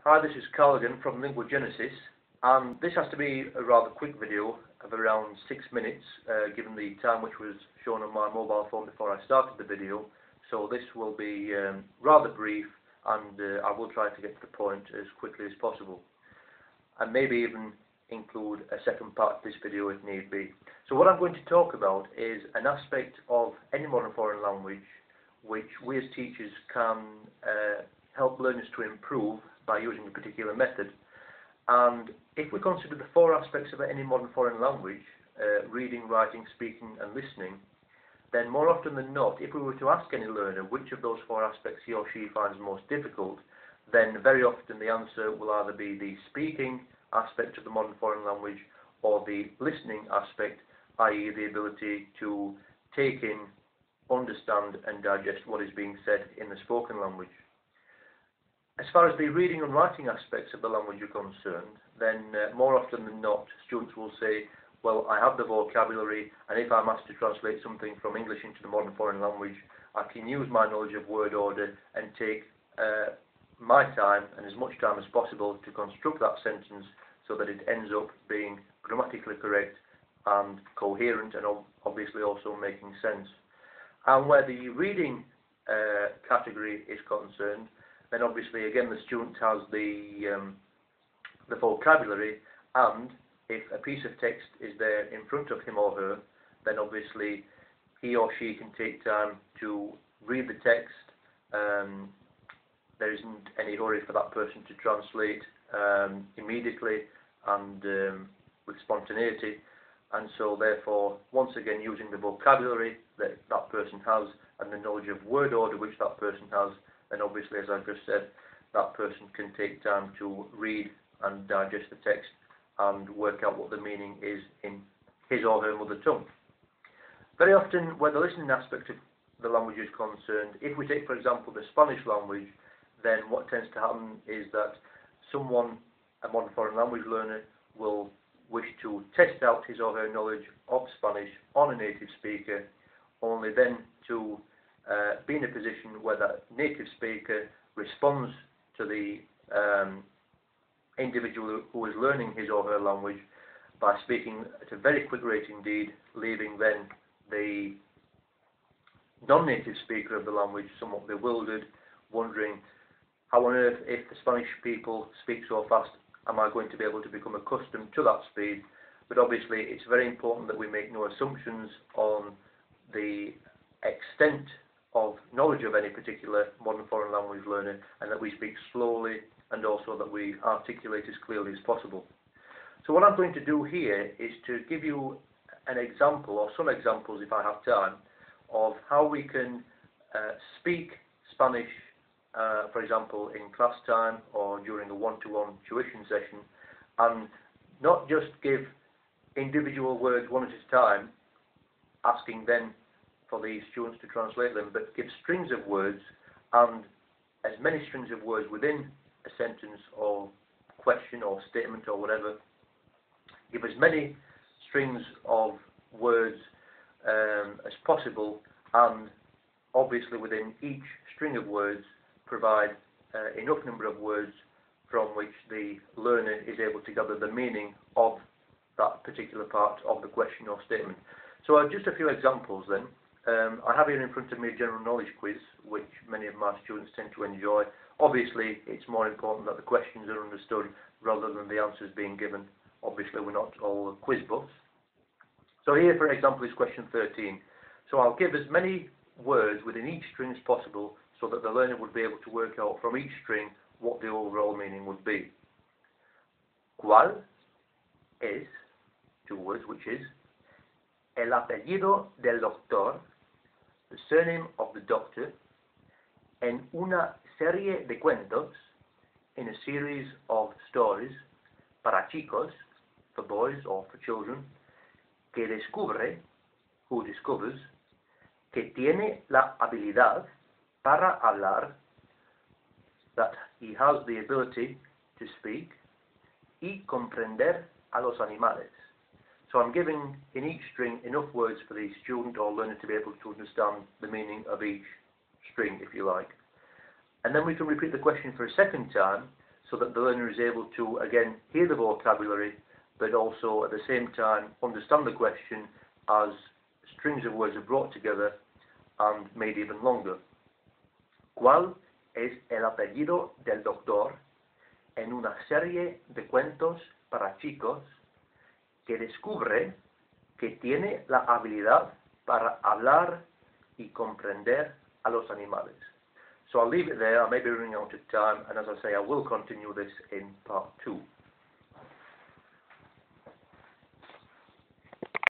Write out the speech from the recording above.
Hi, this is Carl again from Lingua Genesis, and this has to be a rather quick video of around 6 minutes, given the time which was shown on my mobile phone before I started the video. So this will be rather brief, and I will try to get to the point as quickly as possible, and maybe even include a second part of this video if need be. So what I'm going to talk about is an aspect of any modern foreign language which we as teachers can help learners to improve by using a particular method. And if we consider the 4 aspects of any modern foreign language, reading, writing, speaking and listening, then more often than not, if we were to ask any learner which of those 4 aspects he or she finds most difficult, then very often the answer will either be the speaking aspect of the modern foreign language or the listening aspect, i.e. the ability to take in, understand and digest what is being said in the spoken language. As far as the reading and writing aspects of the language are concerned, then more often than not, students will say, well, I have the vocabulary, and if I'm asked to translate something from English into the modern foreign language, I can use my knowledge of word order and take my time, and as much time as possible, to construct that sentence so that it ends up being grammatically correct and coherent, and obviously also making sense. And where the reading category is concerned, then obviously again the student has the vocabulary, and if a piece of text is there in front of him or her, then obviously he or she can take time to read the text. There isn't any hurry for that person to translate immediately and with spontaneity, and so therefore once again using the vocabulary that that person has and the knowledge of word order which that person has, then obviously, as I've just said, that person can take time to read and digest the text and work out what the meaning is in his or her mother tongue. Very often, where the listening aspect of the language is concerned, if we take, for example, the Spanish language, then what tends to happen is that someone, a modern foreign language learner, will wish to test out his or her knowledge of Spanish on a native speaker, only then to be in a position where that native speaker responds to the individual who is learning his or her language by speaking at a very quick rate indeed, leaving then the non-native speaker of the language somewhat bewildered, wondering how on earth, if the Spanish people speak so fast, am I going to be able to become accustomed to that speed? But obviously it's very important that we make no assumptions on the extent of knowledge of any particular modern foreign language learner, and that we speak slowly and also that we articulate as clearly as possible. So what I'm going to do here is to give you an example, or some examples if I have time, of how we can speak Spanish, for example, in class time or during a one-to-one tuition session, and not just give individual words one at a time, asking then for the students to translate them, but give strings of words, and as many strings of words within a sentence or question or statement or whatever. Give as many strings of words as possible, and obviously within each string of words provide enough number of words from which the learner is able to gather the meaning of that particular part of the question or statement. So just a few examples then. I have here in front of me a general knowledge quiz, which many of my students tend to enjoy. Obviously, it's more important that the questions are understood rather than the answers being given. Obviously, we're not all quiz buffs. So here, for example, is question 13. So I'll give as many words within each string as possible so that the learner would be able to work out from each string what the overall meaning would be. ¿Cuál es, 2 words, which is, el apellido del doctor, the surname of the doctor, en una serie de cuentos, in a series of stories, para chicos, for boys or for children, que descubre, who discovers, que tiene la habilidad para hablar, that he has the ability to speak, y comprender a los animales. So I'm giving in each string enough words for the student or learner to be able to understand the meaning of each string, if you like. And then we can repeat the question for a second time, so that the learner is able to, again, hear the vocabulary, but also at the same time understand the question as strings of words are brought together and made even longer. ¿Cuál es el apellido del doctor? En una serie de cuentos para chicos que descubre que tiene la habilidad para hablar y comprender a los animales. So I'll leave it there. I may be running out of time, and as I say, I will continue this in part 2.